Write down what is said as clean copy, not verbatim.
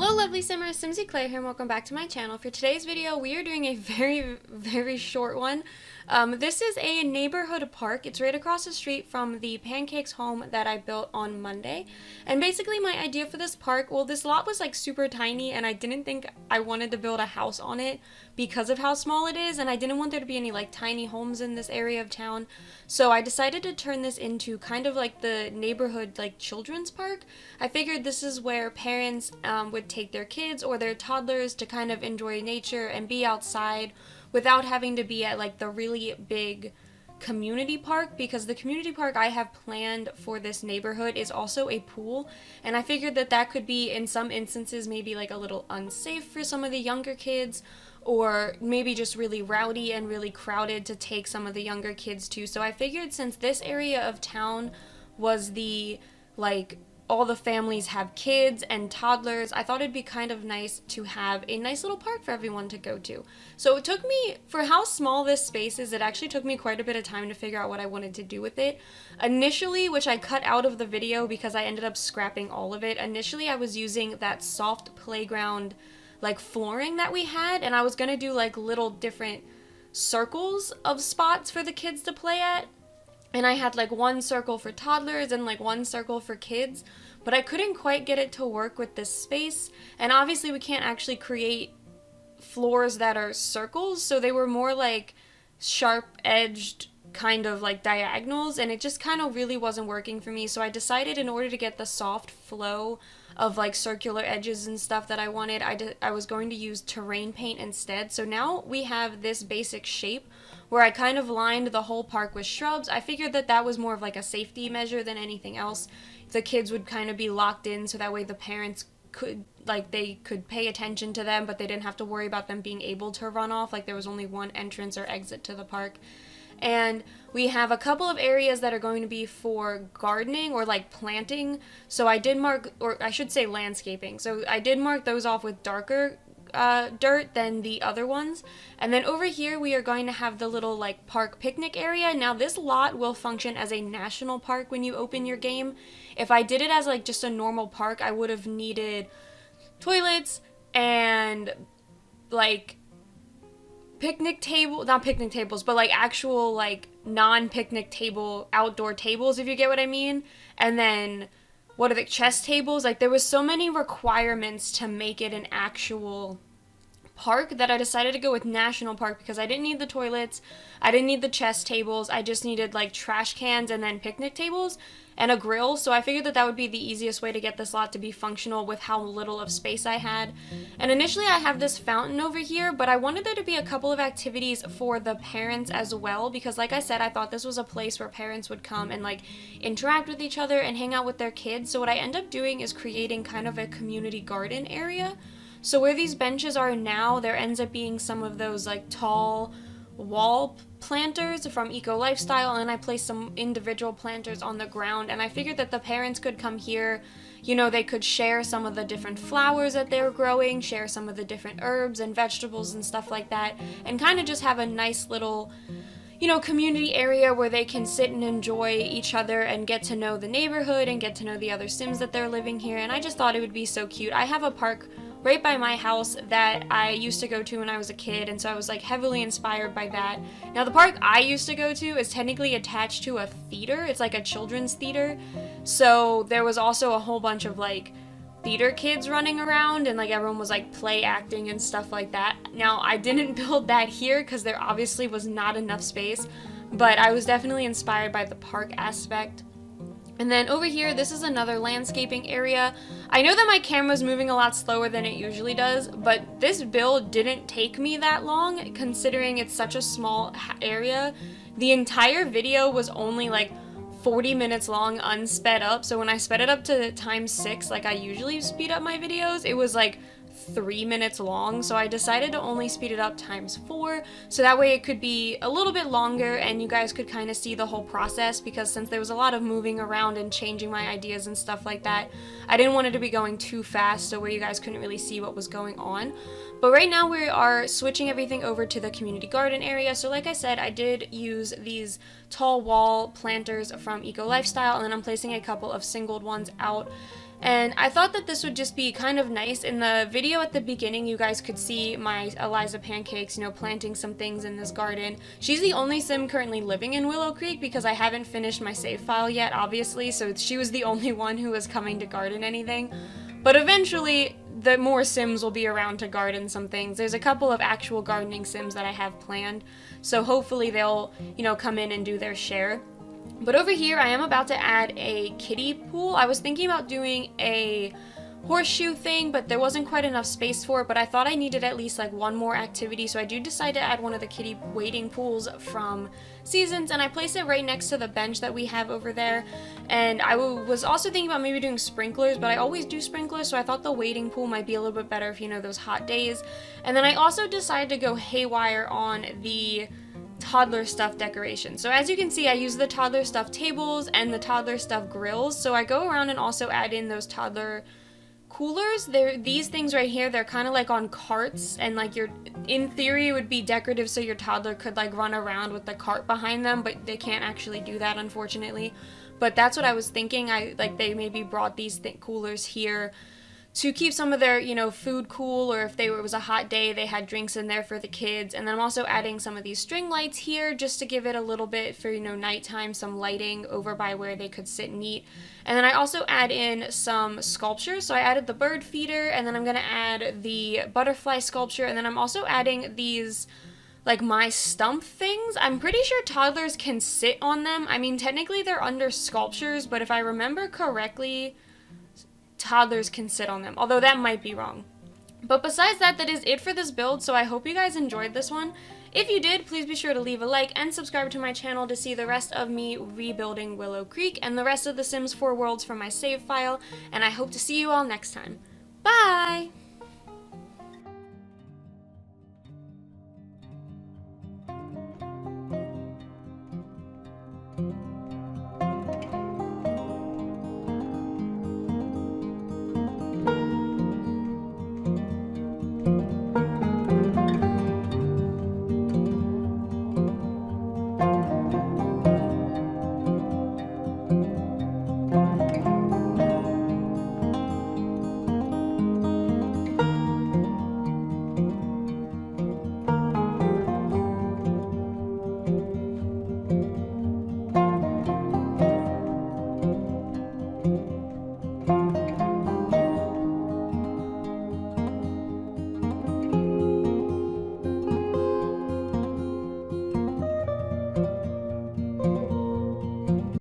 Hello lovely simmers, SimsEclaire here and welcome back to my channel. For today's video, we are doing a very short one. This is a neighborhood park. It's right across the street from the pancakes home that I built on Monday. And basically my idea for this park, well, this lot was like super tiny and I didn't think I wanted to build a house on it because of how small it is, and I didn't want there to be any like tiny homes in this area of town. So I decided to turn this into kind of like the neighborhood like children's park. I figured this is where parents would take their kids or their toddlers to kind of enjoy nature and be outside without having to be at like the really big community park, because the community park I have planned for this neighborhood is also a pool, and I figured that that could be in some instances maybe like a little unsafe for some of the younger kids, or maybe just really rowdy and really crowded to take some of the younger kids to. So I figured since this area of town was the like all the families have kids and toddlers, I thought it'd be kind of nice to have a nice little park for everyone to go to. So it took me, for how small this space is, it actually took me quite a bit of time to figure out what I wanted to do with it. Initially, which I cut out of the video because I ended up scrapping all of it, initially I was using that soft playground like flooring that we had, and I was gonna do like little different circles of spots for the kids to play at. And I had like one circle for toddlers and like one circle for kids, but I couldn't quite get it to work with this space. And obviously we can't actually create floors that are circles, so they were more like sharp edged kind of like diagonals, and it just kind of really wasn't working for me. So I decided in order to get the soft flow of like circular edges and stuff that I wanted, I was going to use terrain paint instead. So now we have this basic shape where I kind of lined the whole park with shrubs. I figured that that was more of like a safety measure than anything else. The kids would kind of be locked in, so that way the parents could they could pay attention to them, but they didn't have to worry about them being able to run off. Like there was only one entrance or exit to the park. And we have a couple of areas that are going to be for gardening or like planting. So I did mark, or I should say landscaping. So I did mark those off with darker dirt than the other ones. And then over here we are going to have the little like park picnic area. Now this lot will function as a national park when you open your game. If I did it as like just a normal park, I would have needed toilets and like not picnic tables, but like actual like non-picnic table outdoor tables, if you get what I mean. And then what are the chess tables? Like there was so many requirements to make it an actual park that I decided to go with national park, because I didn't need the toilets, I didn't need the chess tables, I just needed like trash cans and then picnic tables and a grill. So I figured that that would be the easiest way to get this lot to be functional with how little of space I had. And initially I have this fountain over here, but I wanted there to be a couple of activities for the parents as well, because like I said, I thought this was a place where parents would come and like interact with each other and hang out with their kids. So what I end up doing is creating kind of a community garden area. So where these benches are now, there ends up being some of those like tall wall planters from Eco Lifestyle, and I placed some individual planters on the ground, and I figured that the parents could come here, you know, they could share some of the different flowers that they were growing, share some of the different herbs and vegetables and stuff like that, and kind of just have a nice little, you know, community area where they can sit and enjoy each other and get to know the neighborhood and get to know the other Sims that they're living here. And I just thought it would be so cute. I have a park right by my house that I used to go to when I was a kid, and so I was like heavily inspired by that. Now the park I used to go to is technically attached to a theater. It's like a children's theater, so there was also a whole bunch of like theater kids running around, and like everyone was like play acting and stuff like that. Now I didn't build that here because there obviously was not enough space, but I was definitely inspired by the park aspect. And then over here, this is another landscaping area. I know that my camera's moving a lot slower than it usually does, but this build didn't take me that long considering it's such a small area. The entire video was only like 40 minutes long unsped up, so when I sped it up to ×6 like I usually speed up my videos, it was like 3 minutes long. So I decided to only speed it up ×4, so that way it could be a little bit longer and you guys could kind of see the whole process, because since there was a lot of moving around and changing my ideas and stuff like that, I didn't want it to be going too fast so where you guys couldn't really see what was going on. But right now we are switching everything over to the community garden area. So like I said, I did use these tall wall planters from Eco Lifestyle, and then I'm placing a couple of singled ones out And I thought that this would just be kind of nice. In the video at the beginning, you guys could see my Eliza Pancakes, you know, planting some things in this garden. She's the only sim currently living in Willow Creek because I haven't finished my save file yet, obviously, so she was the only one who was coming to garden anything. But eventually, the more sims will be around to garden some things. There's a couple of actual gardening sims that I have planned, so hopefully they'll, you know, come in and do their share. But over here, I am about to add a kiddie pool. I was thinking about doing a horseshoe thing, but there wasn't quite enough space for it, but I thought I needed at least like one more activity, so I do decide to add one of the kiddie wading pools from Seasons, and I place it right next to the bench that we have over there. And I was also thinking about maybe doing sprinklers, but I always do sprinklers, so I thought the wading pool might be a little bit better if, you know, those hot days. And then I also decided to go haywire on the toddler stuff decoration. So as you can see, I use the toddler stuff tables and the toddler stuff grills. So I go around and also add in those toddler coolers. These things right here, they're kind of like on carts, and like in theory it would be decorative so your toddler could like run around with the cart behind them, but they can't actually do that, unfortunately. But that's what I was thinking. They maybe brought these coolers here to keep some of their, you know, food cool, or if it was a hot day, they had drinks in there for the kids. And then I'm also adding some of these string lights here just to give it a little bit for, you know, nighttime, some lighting over by where they could sit and eat. And then I also add in some sculptures. So I added the bird feeder, and then I'm going to add the butterfly sculpture, and then I'm also adding these like my stump things. I'm pretty sure toddlers can sit on them. I mean, technically they're under sculptures, but if I remember correctly, toddlers can sit on them, although that might be wrong. But besides that, that is it for this build, so I hope you guys enjoyed this one. If you did, please be sure to leave a like and subscribe to my channel to see the rest of me rebuilding Willow Creek and the rest of the Sims 4 worlds from my save file, and I hope to see you all next time. Bye!